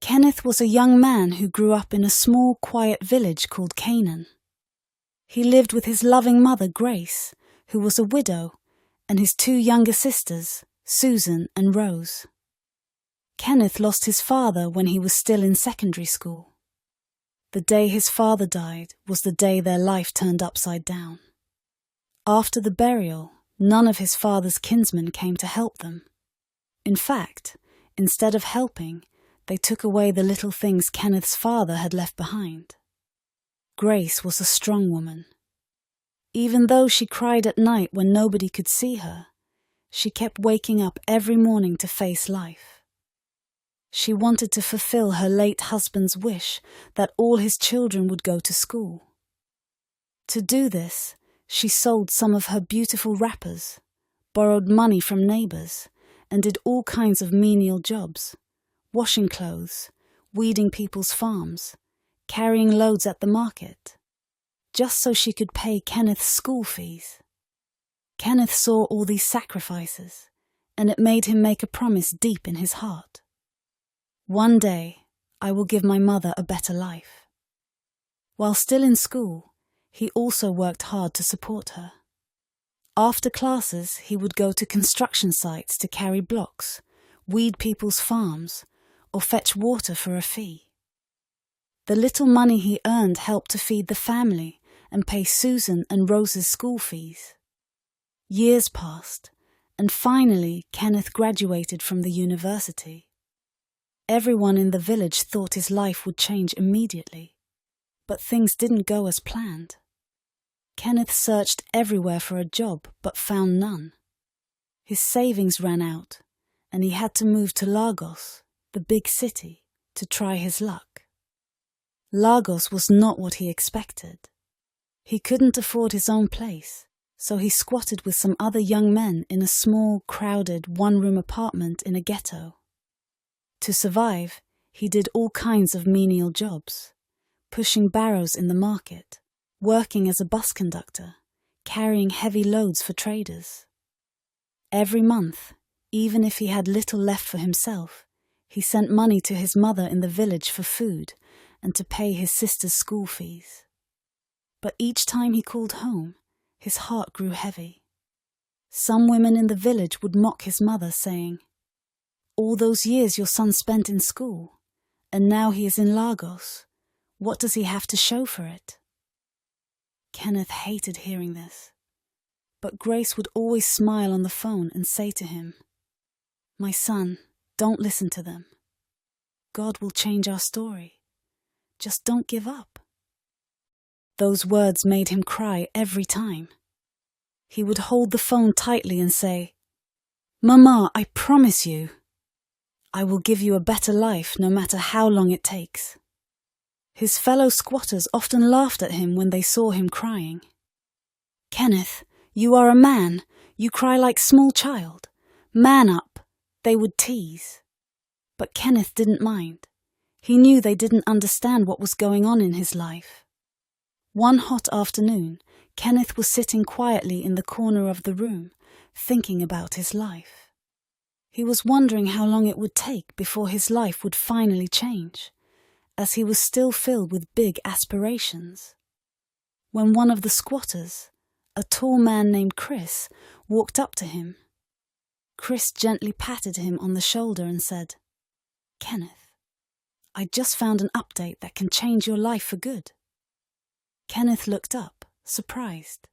Kenneth was a young man who grew up in a small, quiet village called Canaan. He lived with his loving mother, Grace, who was a widow, and his two younger sisters, Susan and Rose. Kenneth lost his father when he was still in secondary school. The day his father died was the day their life turned upside down. After the burial, none of his father's kinsmen came to help them. In fact, instead of helping, they took away the little things Kenneth's father had left behind. Grace was a strong woman. Even though she cried at night when nobody could see her, she kept waking up every morning to face life. She wanted to fulfill her late husband's wish that all his children would go to school. To do this, she sold some of her beautiful wrappers, borrowed money from neighbors, and did all kinds of menial jobs, washing clothes, weeding people's farms, carrying loads at the market, just so she could pay Kenneth's school fees. Kenneth saw all these sacrifices, and it made him make a promise deep in his heart. One day, I will give my mother a better life. While still in school, he also worked hard to support her. After classes, he would go to construction sites to carry blocks, weed people's farms, or fetch water for a fee. The little money he earned helped to feed the family and pay Susan and Rose's school fees. Years passed, and finally Kenneth graduated from the university. Everyone in the village thought his life would change immediately, but things didn't go as planned. Kenneth searched everywhere for a job but found none. His savings ran out, and he had to move to Lagos, the big city, to try his luck. Lagos was not what he expected. He couldn't afford his own place, so he squatted with some other young men in a small, crowded, one-room apartment in a ghetto. To survive, he did all kinds of menial jobs, pushing barrows in the market, working as a bus conductor, carrying heavy loads for traders. Every month, even if he had little left for himself, he sent money to his mother in the village for food and to pay his sister's school fees. But each time he called home, his heart grew heavy. Some women in the village would mock his mother, saying, "All those years your son spent in school, and now he is in Lagos. What does he have to show for it?" Kenneth hated hearing this, but Grace would always smile on the phone and say to him, "My son, don't listen to them. God will change our story. Just don't give up." Those words made him cry every time. He would hold the phone tightly and say, "Mama, I promise you, I will give you a better life no matter how long it takes." His fellow squatters often laughed at him when they saw him crying. "Kenneth, you are a man. You cry like small child. Man up," they would tease. But Kenneth didn't mind. He knew they didn't understand what was going on in his life. One hot afternoon, Kenneth was sitting quietly in the corner of the room, thinking about his life. He was wondering how long it would take before his life would finally change, as he was still filled with big aspirations. When one of the squatters, a tall man named Chris, walked up to him. Chris gently patted him on the shoulder and said, "Kenneth, I just found an update that can change your life for good." Kenneth looked up, surprised.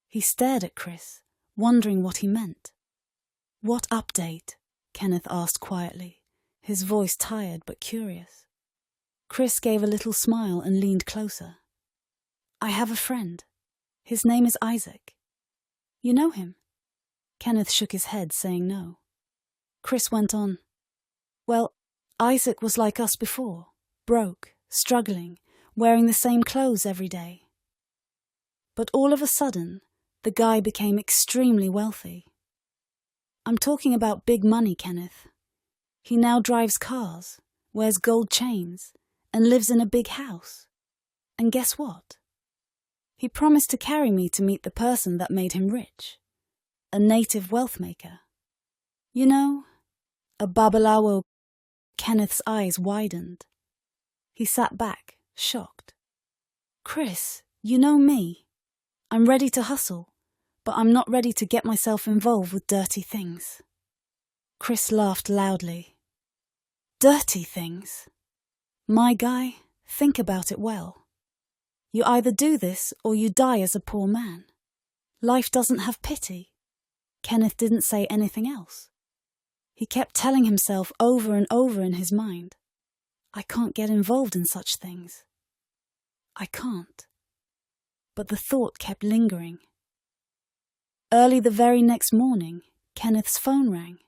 He stared at Chris, wondering what he meant. "What update?" Kenneth asked quietly, his voice tired but curious. Chris gave a little smile and leaned closer. "I have a friend. His name is Isaac. You know him?" Kenneth shook his head, saying no. Chris went on, "Well, Isaac was like us before, broke, struggling, wearing the same clothes every day. But all of a sudden, the guy became extremely wealthy. I'm talking about big money, Kenneth. He now drives cars, wears gold chains, and lives in a big house. And guess what? He promised to carry me to meet the person that made him rich, a native wealth maker. You know, a babalawo Kenneth's eyes widened. He sat back, shocked. Chris, you know me. I'm ready to hustle, but I'm not ready to get myself involved with dirty things. Chris laughed loudly. Dirty things? My guy, think about it well. You either do this or you die as a poor man. Life doesn't have pity. Kenneth didn't say anything else. He kept telling himself over and over in his mind, I can't get involved in such things. I can't. But the thought kept lingering. Early the very next morning, Kenneth's phone rang.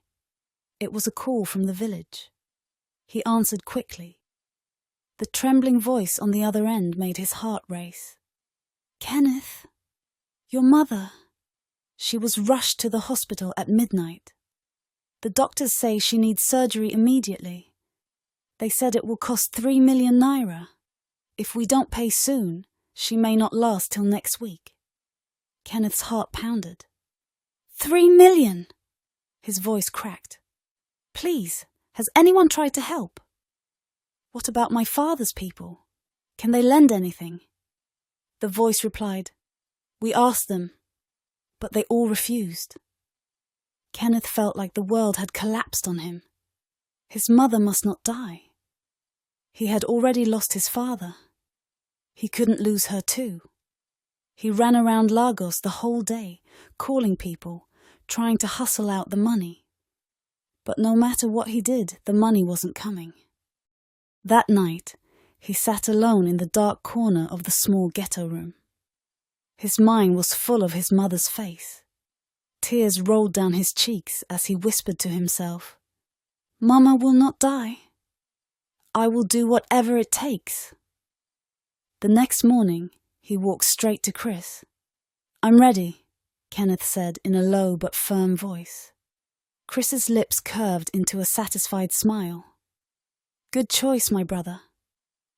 It was a call from the village. He answered quickly. The trembling voice on the other end made his heart race. Kenneth, your mother. She was rushed to the hospital at midnight. The doctors say she needs surgery immediately. They said it will cost 3 million naira. If we don't pay soon, she may not last till next week. Kenneth's heart pounded. 3 million! His voice cracked. Please, has anyone tried to help? What about my father's people? Can they lend anything? The voice replied, We asked them, but they all refused. Kenneth felt like the world had collapsed on him. His mother must not die. He had already lost his father. He couldn't lose her too. He ran around Lagos the whole day, calling people, trying to hustle out the money. But no matter what he did, the money wasn't coming. That night, he sat alone in the dark corner of the small ghetto room. His mind was full of his mother's face. Tears rolled down his cheeks as he whispered to himself, Mama will not die. I will do whatever it takes. The next morning, he walked straight to Chris. I'm ready, Kenneth said in a low but firm voice. Chris's lips curved into a satisfied smile. Good choice, my brother.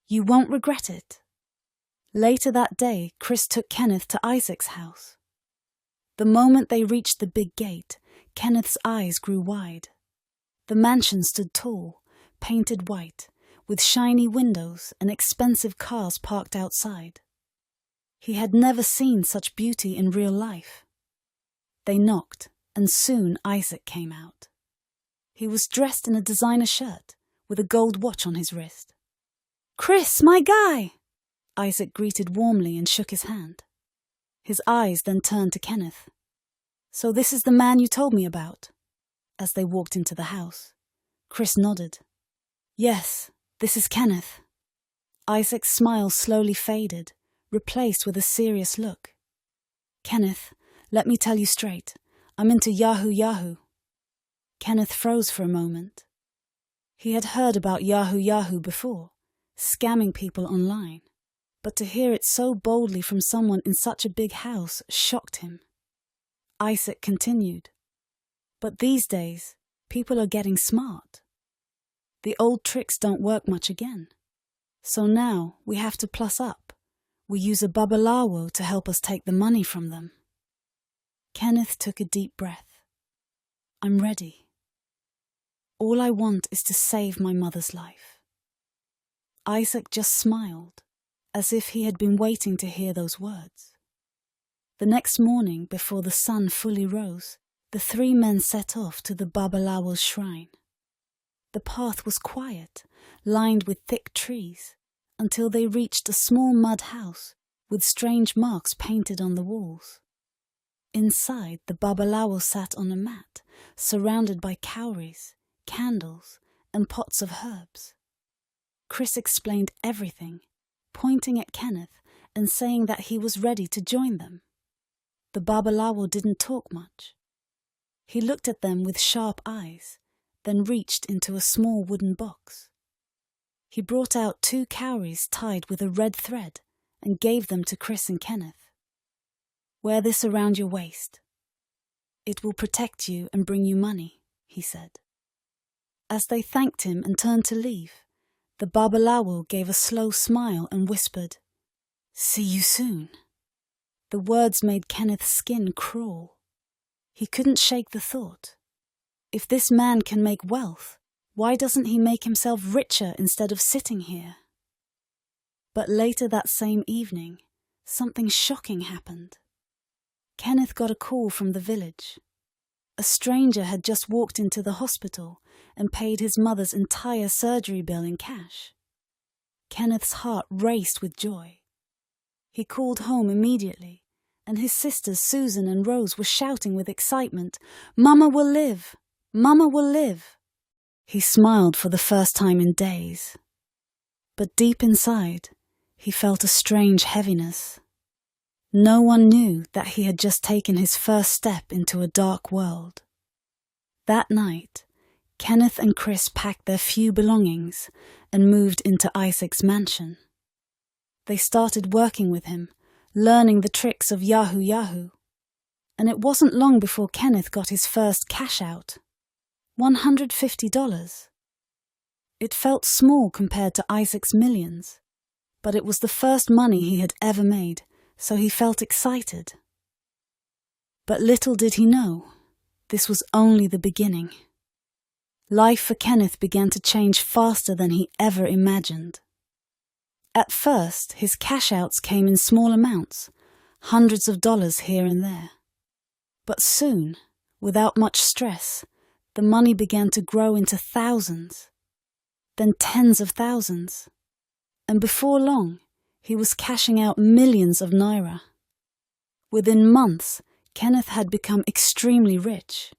You won't regret it. Later that day, Chris took Kenneth to Isaac's house. The moment they reached the big gate, Kenneth's eyes grew wide. The mansion stood tall, painted white, with shiny windows and expensive cars parked outside. He had never seen such beauty in real life. They knocked, and soon Isaac came out. He was dressed in a designer shirt, with a gold watch on his wrist. Chris, my guy! Isaac greeted warmly and shook his hand. His eyes then turned to Kenneth. So this is the man you told me about? As they walked into the house, Chris nodded. Yes, this is Kenneth. Isaac's smile slowly faded, replaced with a serious look. Kenneth, let me tell you straight, I'm into yahoo. Kenneth froze for a moment. He had heard about yahoo before, scamming people online, but to hear it so boldly from someone in such a big house shocked him. Isaac continued, but these days, people are getting smart. The old tricks don't work much again. So now we have to plus up. We use a babalawo to help us take the money from them. Kenneth took a deep breath. I'm ready. All I want is to save my mother's life. Isaac just smiled, as if he had been waiting to hear those words. The next morning, before the sun fully rose, the three men set off to the babalawo's shrine. The path was quiet, lined with thick trees, until they reached a small mud house with strange marks painted on the walls. Inside, the babalawo sat on a mat, surrounded by cowries, candles, and pots of herbs. Chris explained everything, pointing at Kenneth and saying that he was ready to join them. The babalawo didn't talk much. He looked at them with sharp eyes, then reached into a small wooden box. He brought out 2 cowries tied with a red thread and gave them to Chris and Kenneth. Wear this around your waist. It will protect you and bring you money, he said. As they thanked him and turned to leave, the babalawo gave a slow smile and whispered, See you soon. The words made Kenneth's skin crawl. He couldn't shake the thought. If this man can make wealth, Why doesn't he make himself richer instead of sitting here? But later that same evening, something shocking happened. Kenneth got a call from the village. A stranger had just walked into the hospital and paid his mother's entire surgery bill in cash. Kenneth's heart raced with joy. He called home immediately, and his sisters Susan and Rose were shouting with excitement, "Mama will live! Mama will live!" He smiled for the first time in days. But deep inside, he felt a strange heaviness. No one knew that he had just taken his first step into a dark world. That night, Kenneth and Chris packed their few belongings and moved into Isaac's mansion. They started working with him, learning the tricks of yahoo, and it wasn't long before Kenneth got his first cash out, $150. It felt small compared to Isaac's millions, but it was the first money he had ever made, so he felt excited. But little did he know, this was only the beginning. Life for Kenneth began to change faster than he ever imagined. At first, his cash outs came in small amounts, hundreds of dollars here and there. But soon, without much stress, the money began to grow into thousands, then tens of thousands, and before long, he was cashing out millions of naira. Within months, Kenneth had become extremely rich.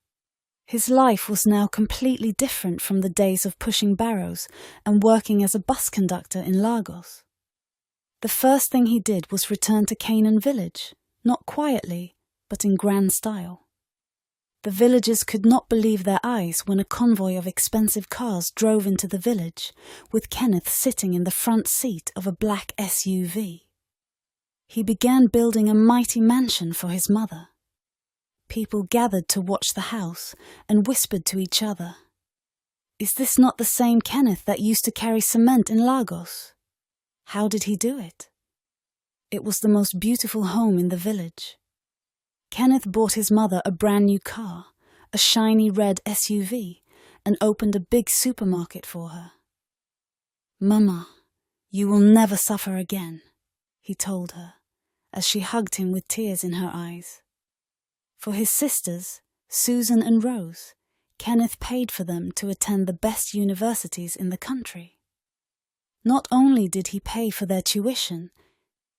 His life was now completely different from the days of pushing barrows and working as a bus conductor in Lagos. The first thing he did was return to Canaan village, not quietly, but in grand style. The villagers could not believe their eyes when a convoy of expensive cars drove into the village, with Kenneth sitting in the front seat of a black SUV. He began building a mighty mansion for his mother. People gathered to watch the house and whispered to each other, "Is this not the same Kenneth that used to carry cement in Lagos? How did he do it?" It was the most beautiful home in the village. Kenneth bought his mother a brand new car, a shiny red SUV, and opened a big supermarket for her. "Mama, you will never suffer again," he told her, as she hugged him with tears in her eyes. For his sisters, Susan and Rose, Kenneth paid for them to attend the best universities in the country. Not only did he pay for their tuition,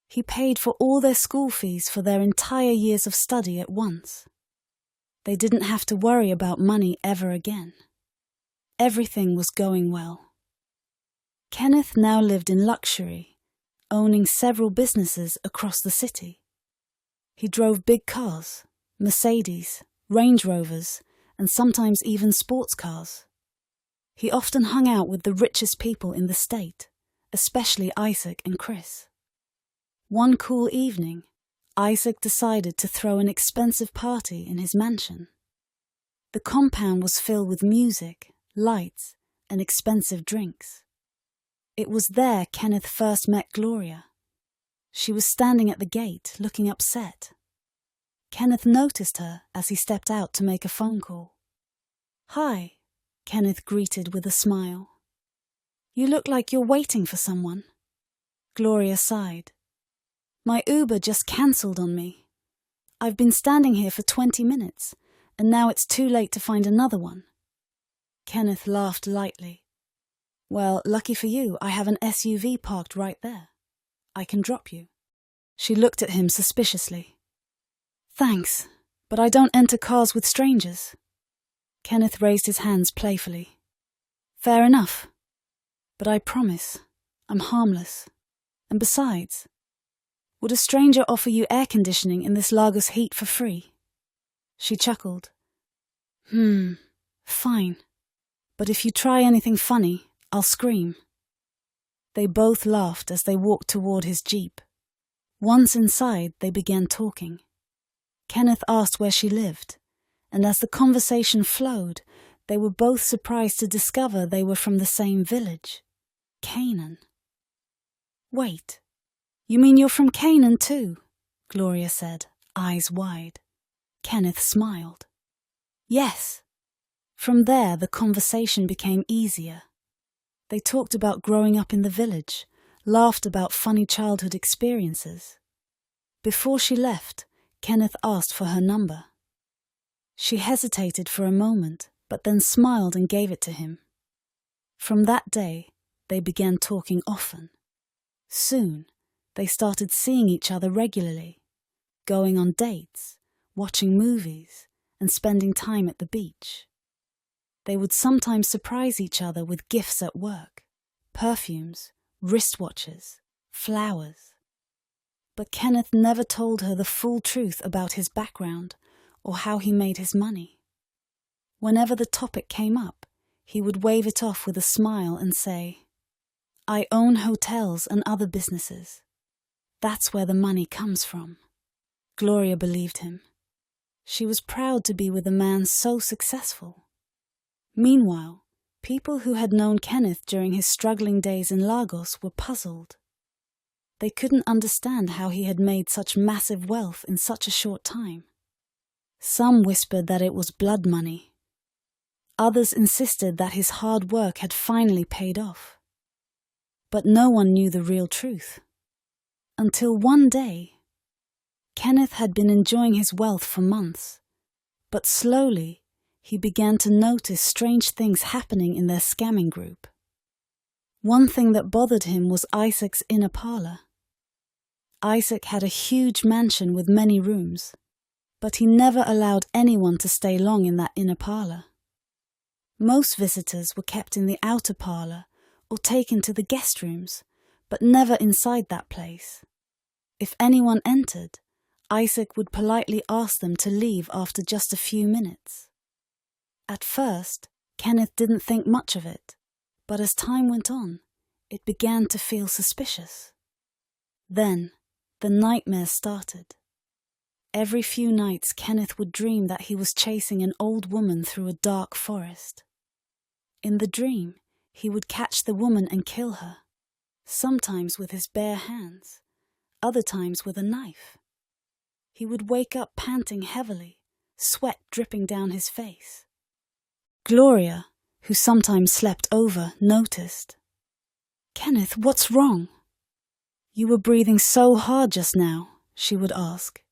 he paid for all their school fees for their entire years of study at once. They didn't have to worry about money ever again. Everything was going well. Kenneth now lived in luxury, owning several businesses across the city. He drove big cars, Mercedes, Range Rovers, and sometimes even sports cars. He often hung out with the richest people in the state, especially Isaac and Chris. One cool evening, Isaac decided to throw an expensive party in his mansion. The compound was filled with music, lights, and expensive drinks. It was there Kenneth first met Gloria. She was standing at the gate, looking upset. Kenneth noticed her as he stepped out to make a phone call. "Hi," Kenneth greeted with a smile. "You look like you're waiting for someone." Gloria sighed. "My Uber just cancelled on me. I've been standing here for 20 minutes, and now it's too late to find another one." Kenneth laughed lightly. "Well, lucky for you, I have an SUV parked right there. I can drop you." She looked at him suspiciously. "Thanks, but I don't enter cars with strangers." Kenneth raised his hands playfully. "Fair enough. But I promise, I'm harmless. And besides, would a stranger offer you air conditioning in this Lagos heat for free?" She chuckled. Fine. But if you try anything funny, I'll scream." They both laughed as they walked toward his Jeep. Once inside, they began talking. Kenneth asked where she lived, and as the conversation flowed, they were both surprised to discover they were from the same village, Canaan. "Wait, you mean you're from Canaan too?" Gloria said, eyes wide. Kenneth smiled. "Yes. From there, the conversation became easier. They talked about growing up in the village, laughed about funny childhood experiences. Before she left, Kenneth asked for her number. She hesitated for a moment, but then smiled and gave it to him. From that day, they began talking often. Soon, they started seeing each other regularly, going on dates, watching movies, and spending time at the beach. They would sometimes surprise each other with gifts at work, perfumes, wristwatches, flowers. But Kenneth never told her the full truth about his background or how he made his money. Whenever the topic came up, he would wave it off with a smile and say, "I own hotels and other businesses. That's where the money comes from." Gloria believed him. She was proud to be with a man so successful. Meanwhile, people who had known Kenneth during his struggling days in Lagos were puzzled. They couldn't understand how he had made such massive wealth in such a short time. Some whispered that it was blood money. Others insisted that his hard work had finally paid off. But no one knew the real truth. Until one day, Kenneth had been enjoying his wealth for months, but slowly he began to notice strange things happening in their scamming group. One thing that bothered him was Isaac's inner parlor. Isaac had a huge mansion with many rooms, but he never allowed anyone to stay long in that inner parlor. Most visitors were kept in the outer parlor or taken to the guest rooms, but never inside that place. If anyone entered, Isaac would politely ask them to leave after just a few minutes. At first, Kenneth didn't think much of it, but as time went on, it began to feel suspicious. Then, the nightmares started. Every few nights, Kenneth would dream that he was chasing an old woman through a dark forest. In the dream, he would catch the woman and kill her, sometimes with his bare hands, other times with a knife. He would wake up panting heavily, sweat dripping down his face. Gloria, who sometimes slept over, noticed. "Kenneth, what's wrong?" "You were breathing so hard just now," she would ask.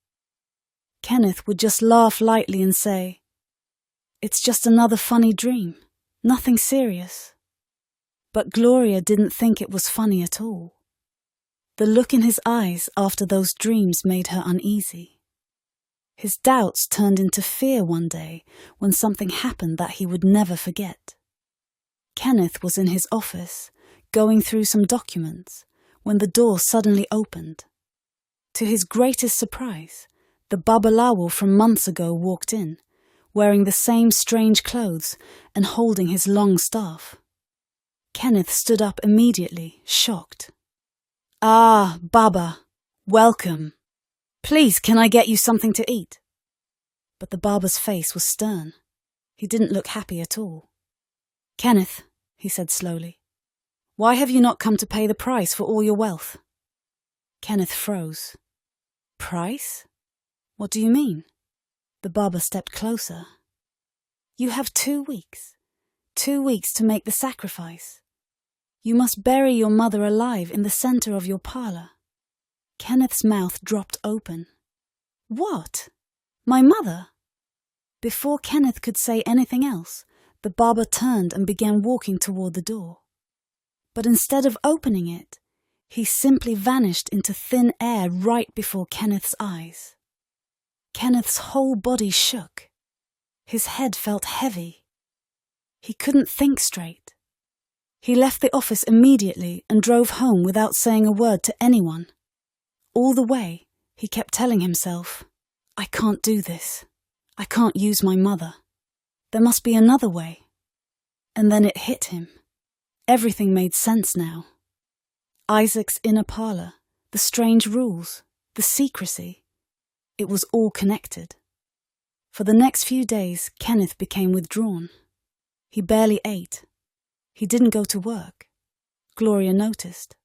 Kenneth would just laugh lightly and say, "It's just another funny dream, nothing serious." But Gloria didn't think it was funny at all. The look in his eyes after those dreams made her uneasy. His doubts turned into fear one day when something happened that he would never forget. Kenneth was in his office, going through some documents, when the door suddenly opened. To his greatest surprise, the Babalawo from months ago walked in, wearing the same strange clothes and holding his long staff. Kenneth stood up immediately, shocked. "Ah, Baba, welcome. Please, can I get you something to eat?" But the barber's face was stern. He didn't look happy at all. "Kenneth," he said slowly, "why have you not come to pay the price for all your wealth?" Kenneth froze. "Price? What do you mean?" The barber stepped closer. "You have 2 weeks. 2 weeks to make the sacrifice. You must bury your mother alive in the center of your parlor." Kenneth's mouth dropped open. "What? My mother?" Before Kenneth could say anything else, the barber turned and began walking toward the door. But instead of opening it, he simply vanished into thin air right before Kenneth's eyes. Kenneth's whole body shook. His head felt heavy. He couldn't think straight. He left the office immediately and drove home without saying a word to anyone. All the way, he kept telling himself, "I can't do this. I can't use my mother. There must be another way." And then it hit him. Everything made sense now. Isaac's inner parlor, the strange rules, the secrecy. It was all connected. For the next few days, Kenneth became withdrawn. He barely ate. He didn't go to work. Gloria noticed.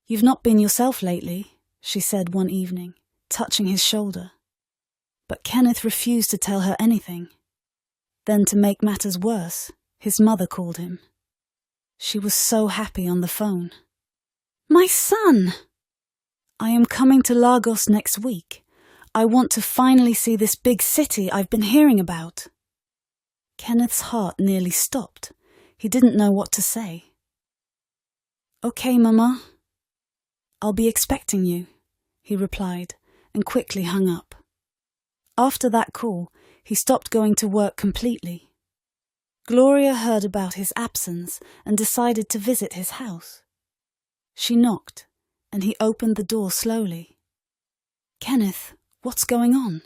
"You've not been yourself lately," she said one evening, touching his shoulder. But Kenneth refused to tell her anything. Then, to make matters worse, his mother called him. She was so happy on the phone. "My son! I am coming to Lagos next week. I want to finally see this big city I've been hearing about." Kenneth's heart nearly stopped. He didn't know what to say. "Okay, Mama. I'll be expecting you," he replied, and quickly hung up. After that call, he stopped going to work completely. Gloria heard about his absence and decided to visit his house. She knocked, and he opened the door slowly. "Kenneth, what's going on?"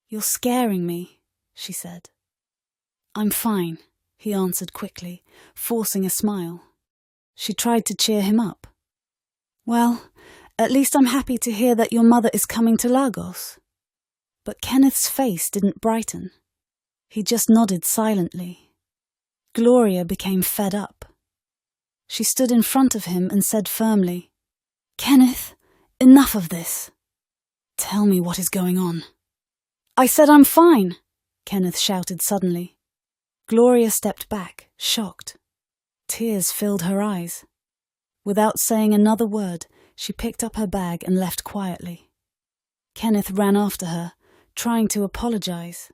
"You're scaring me," she said. "I'm fine," he answered quickly, forcing a smile. She tried to cheer him up. "Well, at least I'm happy to hear that your mother is coming to Lagos." But Kenneth's face didn't brighten. He just nodded silently. Gloria became fed up. She stood in front of him and said firmly, "Kenneth, enough of this. Tell me what is going on." "I said I'm fine," Kenneth shouted suddenly. Gloria stepped back, shocked. Tears filled her eyes. Without saying another word, she picked up her bag and left quietly. Kenneth ran after her, trying to apologize,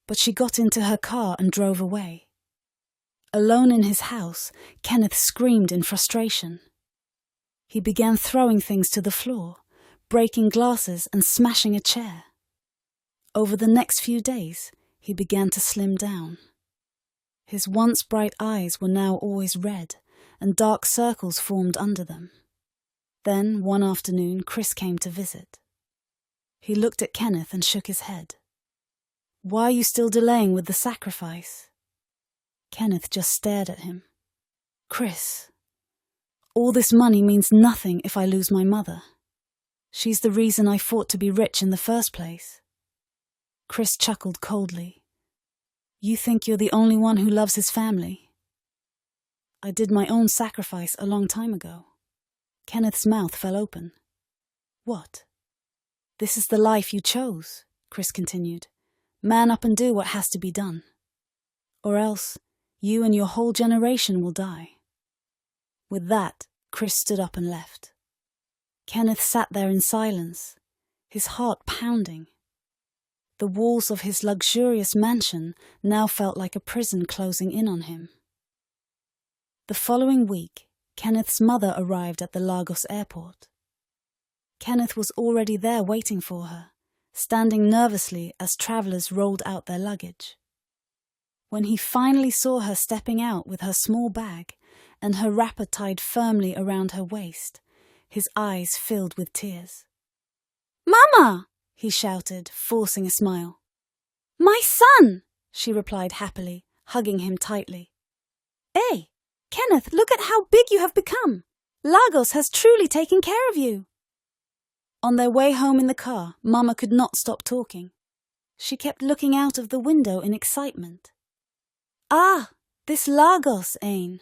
but she got into her car and drove away. Alone in his house, Kenneth screamed in frustration. He began throwing things to the floor, breaking glasses and smashing a chair. Over the next few days, he began to slim down. His once bright eyes were now always red, and dark circles formed under them. Then, one afternoon, Chris came to visit. He looked at Kenneth and shook his head. "Why are you still delaying with the sacrifice?" Kenneth just stared at him. "Chris, all this money means nothing if I lose my mother. She's the reason I fought to be rich in the first place." Chris chuckled coldly. "You think you're the only one who loves his family?" "I did my own sacrifice a long time ago." Kenneth's mouth fell open. "What? This is the life you chose," Chris continued. "Man up and do what has to be done. Or else, you and your whole generation will die." With that, Chris stood up and left. Kenneth sat there in silence, his heart pounding. The walls of his luxurious mansion now felt like a prison closing in on him. The following week, Kenneth's mother arrived at the Lagos airport. Kenneth was already there waiting for her, standing nervously as travelers rolled out their luggage. When he finally saw her stepping out with her small bag and her wrapper tied firmly around her waist, his eyes filled with tears. "Mama!" he shouted, forcing a smile. "My son!" she replied happily, hugging him tightly. "Hey, Kenneth, look at how big you have become! Lagos has truly taken care of you!" On their way home in the car, Mama could not stop talking. She kept looking out of the window in excitement. "Ah, this Lagos, Ain.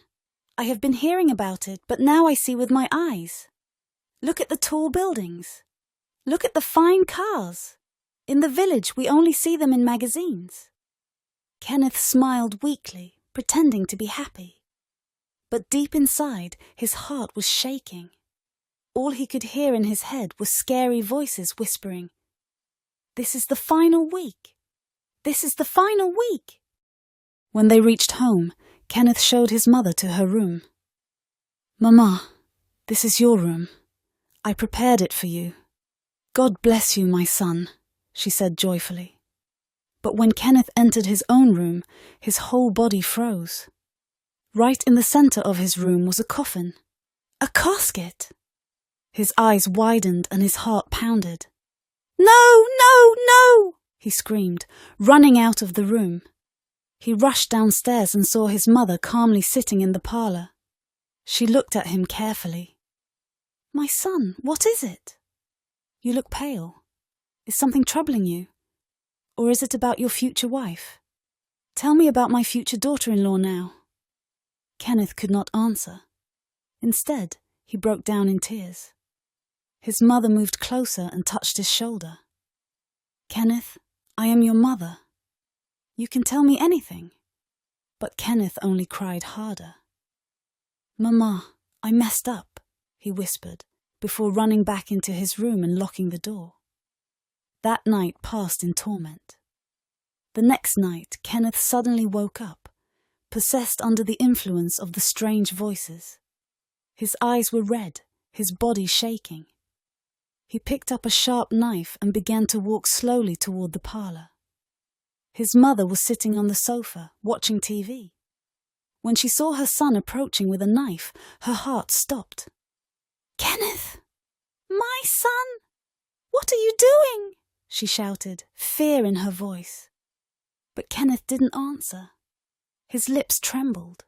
I have been hearing about it, but now I see with my eyes. Look at the tall buildings. Look at the fine cars. In the village, we only see them in magazines." Kenneth smiled weakly, pretending to be happy. But deep inside, his heart was shaking. All he could hear in his head was scary voices whispering, "This is the final week. This is the final week." When they reached home, Kenneth showed his mother to her room. "Mama, this is your room. I prepared it for you. God bless you, my son," she said joyfully. But when Kenneth entered his own room, his whole body froze. Right in the center of his room was a coffin. A casket! His eyes widened and his heart pounded. "No, no, no!" he screamed, running out of the room. He rushed downstairs and saw his mother calmly sitting in the parlor. She looked at him carefully. "My son, what is it? You look pale. Is something troubling you? Or is it about your future wife? Tell me about my future daughter-in-law now." Kenneth could not answer. Instead, he broke down in tears. His mother moved closer and touched his shoulder. "Kenneth, I am your mother." You can tell me anything." But Kenneth only cried harder. "Mama, I messed up," he whispered, before running back into his room and locking the door. That night passed in torment. The next night, Kenneth suddenly woke up, possessed under the influence of the strange voices. His eyes were red, his body shaking. He picked up a sharp knife and began to walk slowly toward the parlor. His mother was sitting on the sofa, watching TV. When she saw her son approaching with a knife, her heart stopped. "Kenneth! My son! What are you doing?" she shouted, fear in her voice. But Kenneth didn't answer. His lips trembled.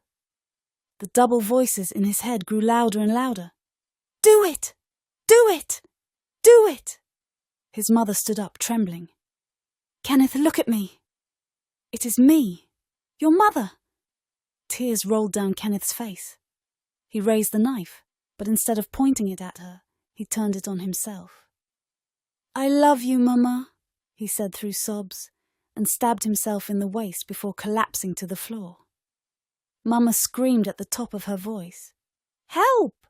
The double voices in his head grew louder and louder. "Do it! Do it! Do it!" His mother stood up, trembling. "Kenneth, look at me. It is me, your mother." Tears rolled down Kenneth's face. He raised the knife, but instead of pointing it at her, he turned it on himself. "I love you, Mama," he said through sobs, and stabbed himself in the waist before collapsing to the floor. Mama screamed at the top of her voice. "Help!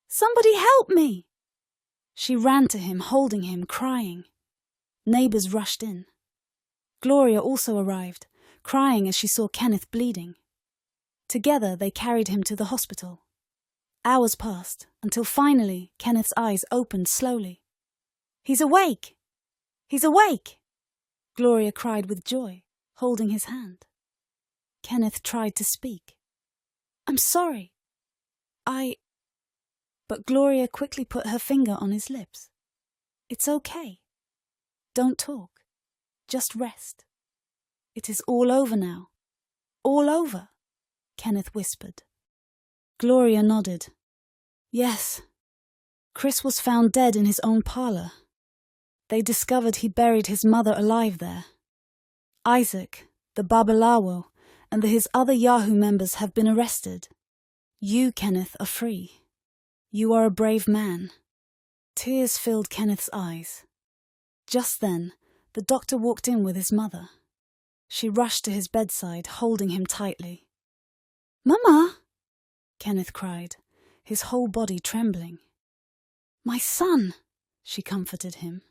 Somebody help me!" She ran to him, holding him, crying. Neighbors rushed in. Gloria also arrived, crying as she saw Kenneth bleeding. Together they carried him to the hospital. Hours passed, until finally Kenneth's eyes opened slowly. "He's awake! He's awake!" Gloria cried with joy, holding his hand. Kenneth tried to speak. "I'm sorry. But Gloria quickly put her finger on his lips. "It's okay. Don't talk. Just rest. It is all over now. All over," Kenneth whispered. Gloria nodded. "Yes. Chris was found dead in his own parlor. They discovered he buried his mother alive there. Isaac, the Babalawo, and his other Yahoo members have been arrested. You, Kenneth, are free. You are a brave man." Tears filled Kenneth's eyes. Just then, the doctor walked in with his mother. She rushed to his bedside, holding him tightly. "Mama!" Kenneth cried, his whole body trembling. "My son!" she comforted him.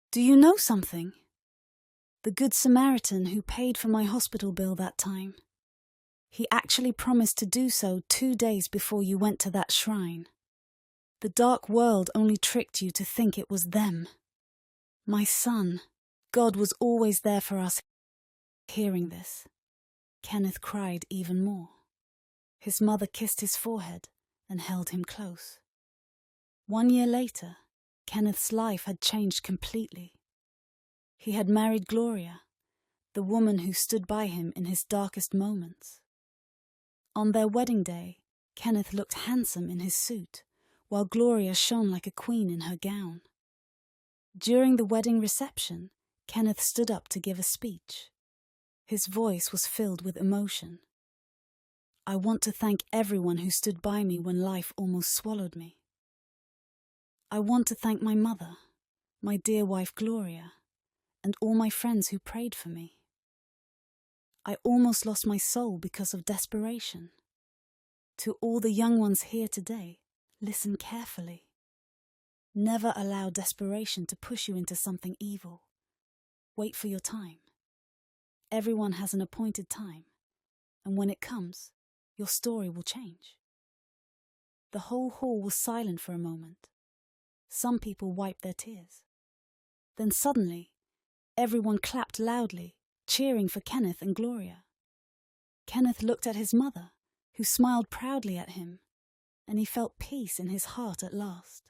"Do you know something? The Good Samaritan who paid for my hospital bill that time. He actually promised to do so 2 days before you went to that shrine. The dark world only tricked you to think it was them. My son, God was always there for us." Hearing this, Kenneth cried even more. His mother kissed his forehead and held him close. 1 year later, Kenneth's life had changed completely. He had married Gloria, the woman who stood by him in his darkest moments. On their wedding day, Kenneth looked handsome in his suit, while Gloria shone like a queen in her gown. During the wedding reception, Kenneth stood up to give a speech. His voice was filled with emotion. "I want to thank everyone who stood by me when life almost swallowed me. I want to thank my mother, my dear wife Gloria, and all my friends who prayed for me. I almost lost my soul because of desperation. To all the young ones here today, listen carefully. Never allow desperation to push you into something evil. Wait for your time. Everyone has an appointed time, and when it comes, your story will change." The whole hall was silent for a moment. Some people wiped their tears. Then suddenly, everyone clapped loudly, cheering for Kenneth and Gloria. Kenneth looked at his mother, who smiled proudly at him, and he felt peace in his heart at last.